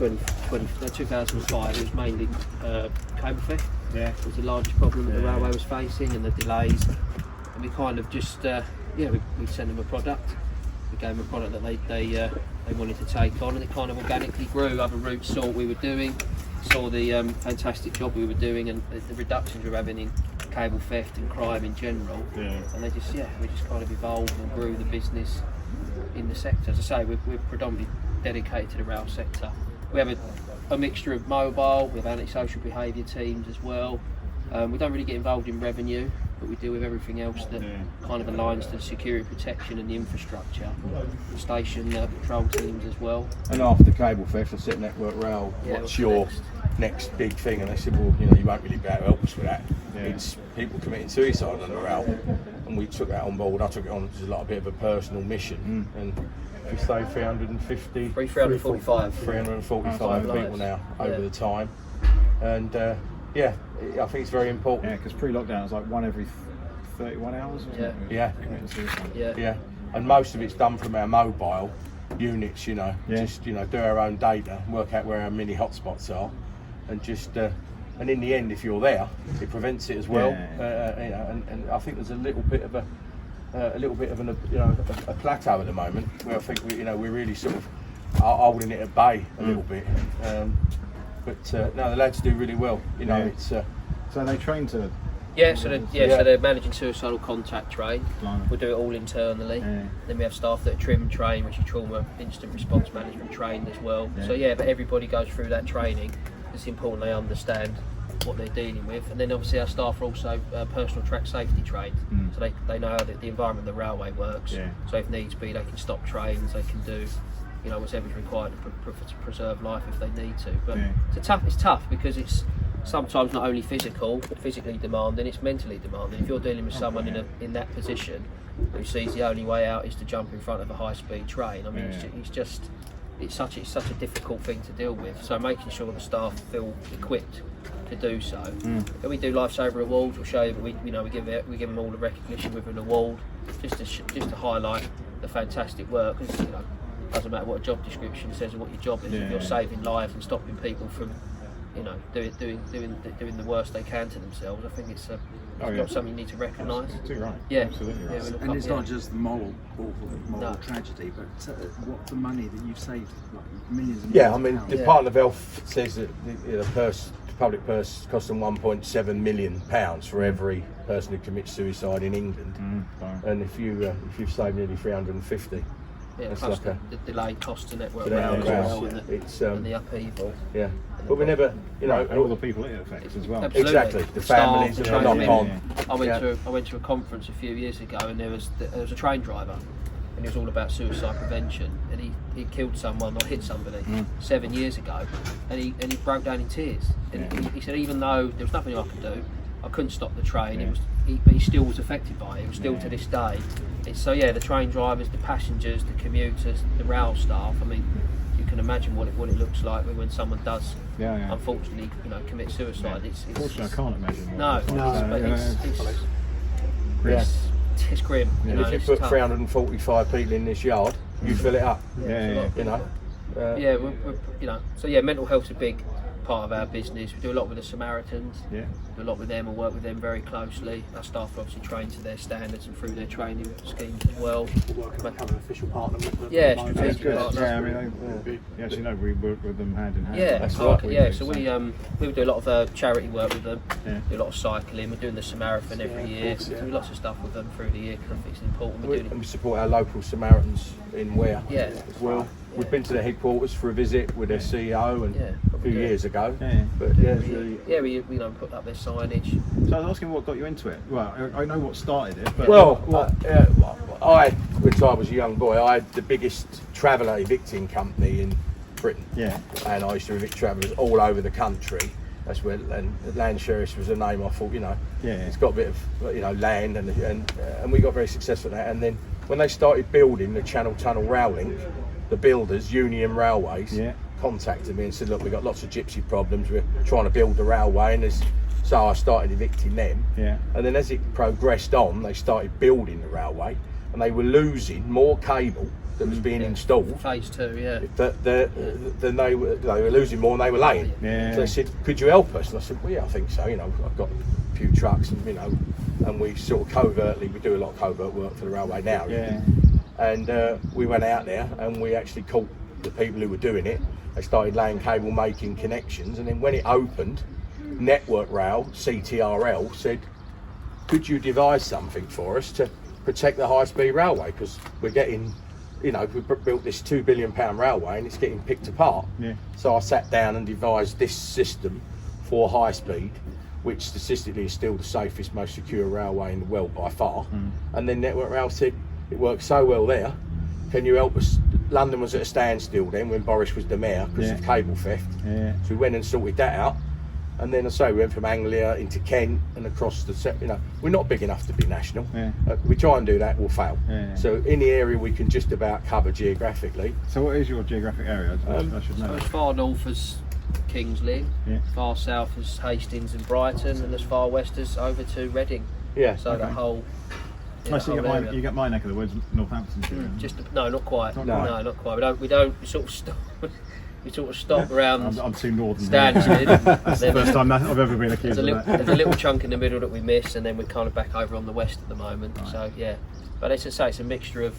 2005, it was mainly cable theft. Yeah. It was the largest problem that the railway was facing, and the delays. And we kind of just, we sent them a product. We gave them a product that they wanted to take on, and it kind of organically grew. Other routes saw what we were doing, saw the fantastic job we were doing, and the reductions we were having in cable theft and crime in general. Yeah. And we just kind of evolved and grew the business in the sector. As I say, we're predominantly dedicated to the rail sector. We have a mixture of mobile, we have antisocial behaviour teams as well. We don't really get involved in revenue, but we deal with everything else that kind of aligns to the security protection and the infrastructure. Station patrol teams as well. And after cable theft, I said Network Rail, what's your next big thing? And they said, well, you won't really be able to help us with that. It's people committing suicide on the rail. And we took that on board. I took it on as a bit of a personal mission. And we say 345 people now over the time. And I think it's very important. Yeah, because pre-lockdown it was like 1 every 31 hours. Committing suicide. Yeah. And most of it's done from our mobile units. Just do our own data, work out where our mini hotspots are, and just. And in the end, if you're there, it prevents it as well. And I think there's a little bit of a plateau at the moment where I think we're really sort of holding it at bay a little bit. But no, the lads do really well. It's. So they train to. So they're managing suicidal contact train. We do it all internally. Then we have staff that are trim and train, which is trauma instant response management trained as well. So but everybody goes through that training. It's important they understand what they're dealing with, and then obviously our staff are also personal track safety trained, so they know how the environment of the railway works. So if needs be, they can stop trains, they can do whatever's required to preserve life if they need to. But it's tough because it's sometimes not only physically demanding, it's mentally demanding. If you're dealing with someone in that position who sees the only way out is to jump in front of a high-speed train, I mean, it's such a difficult thing to deal with. So making sure the staff feel equipped to do so. And we do lifesaver awards. We'll show you. We give them all the recognition with an award, just to highlight the fantastic work. Because doesn't matter what a job description says or what your job is. If you're saving lives and stopping people from doing the worst they can to themselves, I think it's something you need to recognise. Too right. Yeah, absolutely. And it's not just the moral tragedy, but what the money that you've saved, like millions and millions. I mean, the Department of Health says that the public purse costs them £1.7 million for every person who commits suicide in England. And if you've saved nearly 350. Plus the delay cost to Network Rail as well, and the upheaval. But we never, and all the people it affects as well. Absolutely. Exactly, the families and the knock-on. I went to a conference a few years ago, and there was a train driver, and it was all about suicide prevention, and he killed someone or hit somebody 7 years ago, and he broke down in tears. And he said, even though there was nothing I could do, I couldn't stop the train. But he still was affected by it. It was still to this day. The train drivers, the passengers, the commuters, the rail staff. I mean, you can imagine what it looks like when someone does, unfortunately, commit suicide. Unfortunately, I can't imagine. It's grim. If you put 345 people in this yard, you fill it up. Mental health's a big part of our business. We do a lot with the Samaritans. Do a lot with them and work with them very closely. Our staff are obviously trained to their standards and through their training schemes as well. We're working to become an official partner with them. Strategic partner. We work with them hand in hand. So we do a lot of charity work with them. Do a lot of cycling. We're doing the Samaritan every year. We do lots of stuff with them through the year because I think it's important. We support our local Samaritans in Ware as well. We've been to their headquarters for a visit with their CEO a few years ago. But we put up their signage. So I was asking what got you into it. Well, I know what started it. But when I was a young boy, I had the biggest traveller evicting company in Britain. And I used to evict travellers all over the country. That's where Land Sheriff was a name. I thought, it's got a bit of land, and we got very successful at that. And then when they started building the Channel Tunnel rail link, the builders, Union Railways, contacted me and said, look, we've got lots of gypsy problems, we're trying to build the railway, and so I started evicting them. And then as it progressed on, they started building the railway, and they were losing more cable that was being installed. Phase 2, yeah. That then they were losing more than they were laying. Yeah. So they said, "Could you help us?" And I said, "Well, yeah, I think so. You know, I've got a few trucks, and we sort of covertly, we do a lot of covert work for the railway now. Yeah. And we went out there and we actually caught the people who were doing it. They started laying cable, making connections, and then when it opened, Network Rail, CTRL, said, "Could you devise something for us to protect the high-speed railway? Because we're getting, we've built this £2 billion railway and it's getting picked apart." Yeah. So I sat down and devised this system for high speed, which statistically is still the safest, most secure railway in the world by far. And then Network Rail said, "It works so well there, can you help us?" London was at a standstill then when Boris was the mayor because of cable theft. Yeah. So we went and sorted that out. And then we went from Anglia into Kent and across the, we're not big enough to be national. Yeah. We try and do that, we'll fail. Yeah. So in the area we can just about cover geographically. So what is your geographic area? I should know. As far north as Kingsley, far south as Hastings and Brighton, and as far west as over to Reading. Yeah. So the whole. So you got my neck of the woods, Northamptonshire. No, not quite. Not No, quite. not quite. We don't. We sort of stop. We sort of stop around. I'm too northern. Stansted. That's the first time I've ever been accused of that. There's a little chunk in the middle that we miss, and then we're kind of back over on the west at the moment. Right. So yeah, but it's a mixture of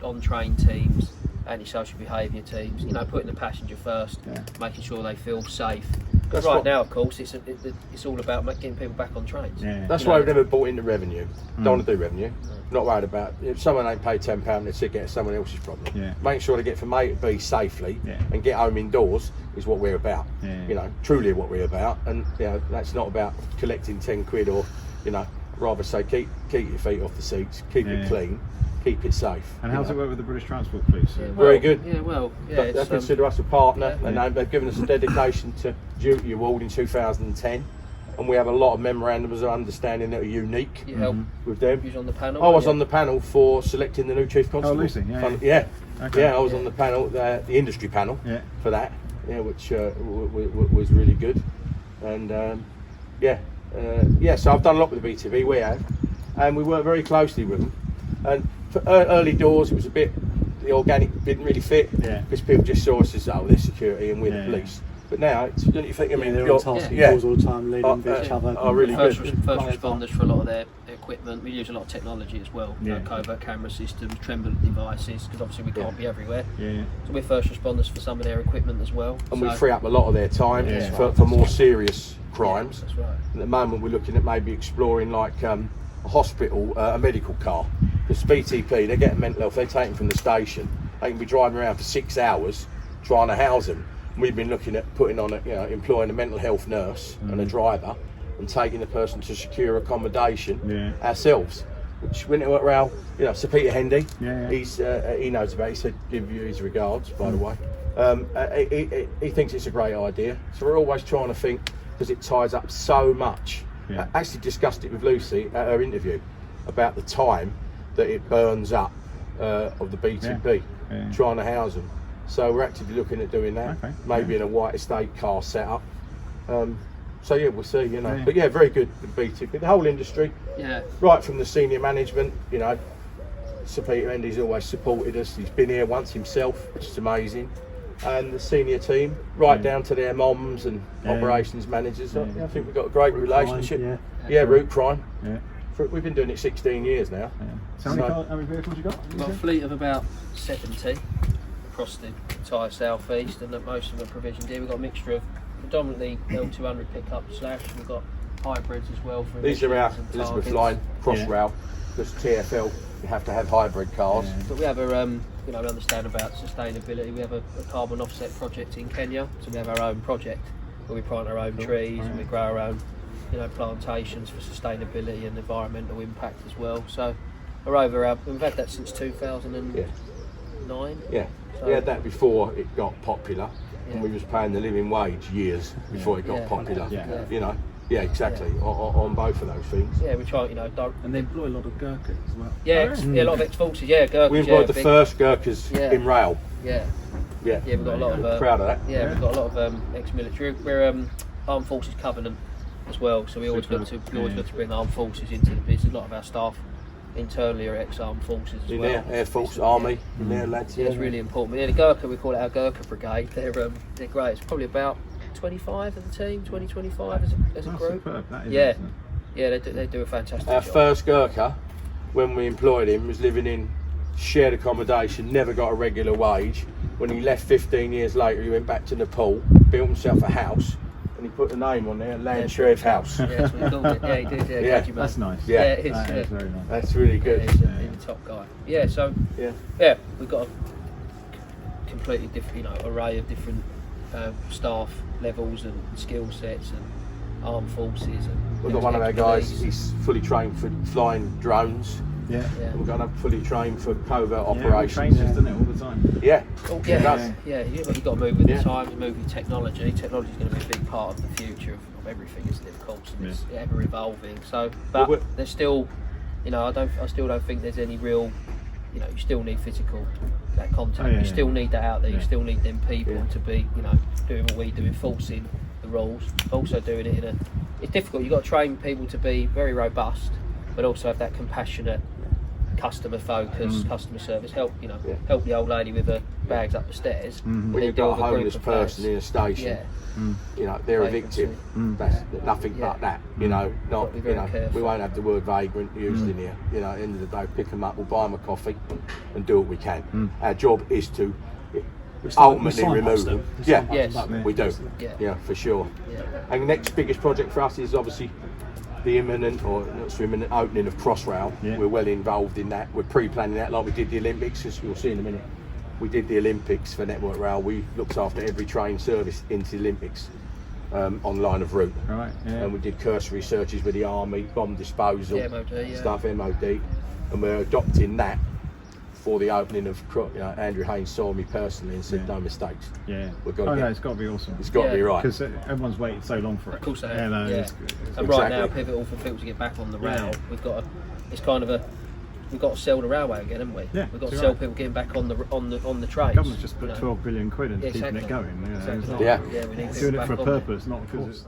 on-train teams, anti-social behaviour teams. Putting the passenger first, making sure they feel safe. Because now, of course, it's all about getting people back on trains. Yeah. That's why we've never bought into revenue. Don't want to do revenue. Not worried about if someone ain't paid £10, it's someone else's problem. Yeah. Making sure they get from A to B safely and get home indoors is what we're about. Yeah. Truly what we're about. And that's not about collecting 10 quid or rather say keep your feet off the seats, keep it clean, keep it safe. And how does it work with the British Transport Police? Very good. Yeah, they consider us a partner, and they've given us a dedication to duty award in 2010. And we have a lot of memorandums of understanding that are unique with them. You was on the panel? I was on the panel for selecting the new Chief Constable. Oh, Lucy, Okay. I was on the panel, the industry panel for that, which was really good. And so I've done a lot with the BTV, we have, and we work very closely with them. And for early doors, it was a bit, the organic didn't really fit, because people just saw us as, they're security and we're the police. But now, don't you think? I mean, they're on task calls all the time, leading each other. Really first good. First responders for a lot of their equipment. We use a lot of technology as well. Covert camera systems, tremble devices, because obviously we can't be everywhere. So we're first responders for some of their equipment as well. And we free up a lot of their time for more serious crimes. That's right. At the moment, we're looking at maybe exploring like a hospital, a medical car. Because BTP, they get mental health. They take them from the station. They can be driving around for 6 hours trying to house them. We've been looking at putting on employing a mental health nurse and a driver and taking the person to secure accommodation ourselves. Which went to around, Sir Peter Hendy, he knows about it. He said, give you his regards, by the way. He thinks it's a great idea. So we're always trying to think, because it ties up so much. I actually discussed it with Lucy at her interview about the time that it burns up of the BTP, trying to house them. So we're actively looking at doing that, maybe in a white estate car setup. We'll see, But very good, the BTP, the whole industry, right from the senior management, Sir Peter Hendy's always supported us. He's been here once himself, which is amazing. And the senior team, right down to their moms and operations managers. I think we've got a great relationship. Route crime. We've been doing it 16 years now. So how many vehicles you got? We've got a fleet of about 70 across the entire southeast, and that most of them are provisioned here. We've got a mixture of predominantly L200 pickups, we've got hybrids as well. For these are our Elizabeth line cross rail, because TfL, you have to have hybrid cars. But we have we understand about sustainability. We have a carbon offset project in Kenya, so we have our own project where we plant our own trees and we grow our own plantations for sustainability and environmental impact as well. So we've had that since 2009. So we had that before it got popular, and we was paying the living wage years before it got popular. Exactly. On both of those things. We try, And they employ a lot of Gurkhas as well. A lot of ex-forces. Gurkhas. We employed the first Gurkhas in rail. We've got a lot of. Proud of that. We've got a lot of ex-military. We're Armed Forces Covenant as well, so we always look to bring armed forces into the business. A lot of our staff internally are ex-armed forces as in well. Air Force, Army, in there, lads. Yeah, it's really important. Yeah, the Gurkha, we call it our Gurkha Brigade. They're great. It's probably about 25 of the team, 25 as a group. Superb, that is, yeah, isn't it? yeah, they do a fantastic Our job. first Gurkha, when we employed him, was living in shared accommodation, never got a regular wage. When he left 15 years later, he went back to Nepal, built himself a house, and he put the name on there, Land Sheriff House. Yeah, that's what he called it. Yeah, he did. Yeah, Yeah, That's nice. Yeah. it is. That Yeah. is very nice. That's really good. Yeah, he's a top guy. Yeah, so Yeah. we've got a completely different, array of different staff levels and skill sets and armed forces. And We've got one of our guys, police. he's fully trained for flying drones. Yeah. Yeah. We've got another fully trained for covert Yeah, operations. changes, doesn't it, all the time? Yeah. Oh, It does. yeah, you've got to move with Yeah. the times, move with technology. Technology is going to be a big part of the future of everything, isn't it? Of course, and it's ever evolving. So, but Well, there's still, I still don't think there's any real, you still need physical that contact. You still need that out there. You still need them people to be, doing what we do, enforcing the rules. Also doing it it's difficult. You've got to train people to be very robust, but also have that compassionate, customer focus, customer service. Help help the old lady with her bags up the stairs. When you've got a homeless person in a station, they're a victim. That's nothing but that. Not Gotta be very careful. we won't have the word vagrant used in here. At the end of the day, pick them up, we'll buy them a coffee, and do what we can. Our job is to ultimately remove them. Yeah, Yes. we do. Yeah. For sure. Yeah. And the next biggest project for us is obviously the imminent, or not so imminent, opening of Crossrail. Yeah. We're well involved in that. We're pre-planning that like we did the Olympics, as you'll see in a minute. We did the Olympics for Network Rail. We looked after every train service into the Olympics on line of route. Right, yeah. And we did cursory searches with the Army, bomb disposal, The MOD, stuff, MOD. And we're adopting that for the opening of Andrew Haynes saw me personally and said no mistakes. Yeah. We've got to no, get, it's got to be awesome. it's got to be right. Because everyone's waited so long for it. Of course they have. Yeah, no, yeah. it's And right now, Exactly. pivotal for people to get back on the rail. Yeah. We've got we've got to sell the railway again, haven't we? Yeah, We've got to you're sell right. people getting back on the trains. The government's just put 12 billion quid into Yeah, keeping exactly. it going. Exactly. Yeah. Yeah, we need Doing people it back for a on there. purpose, not because it's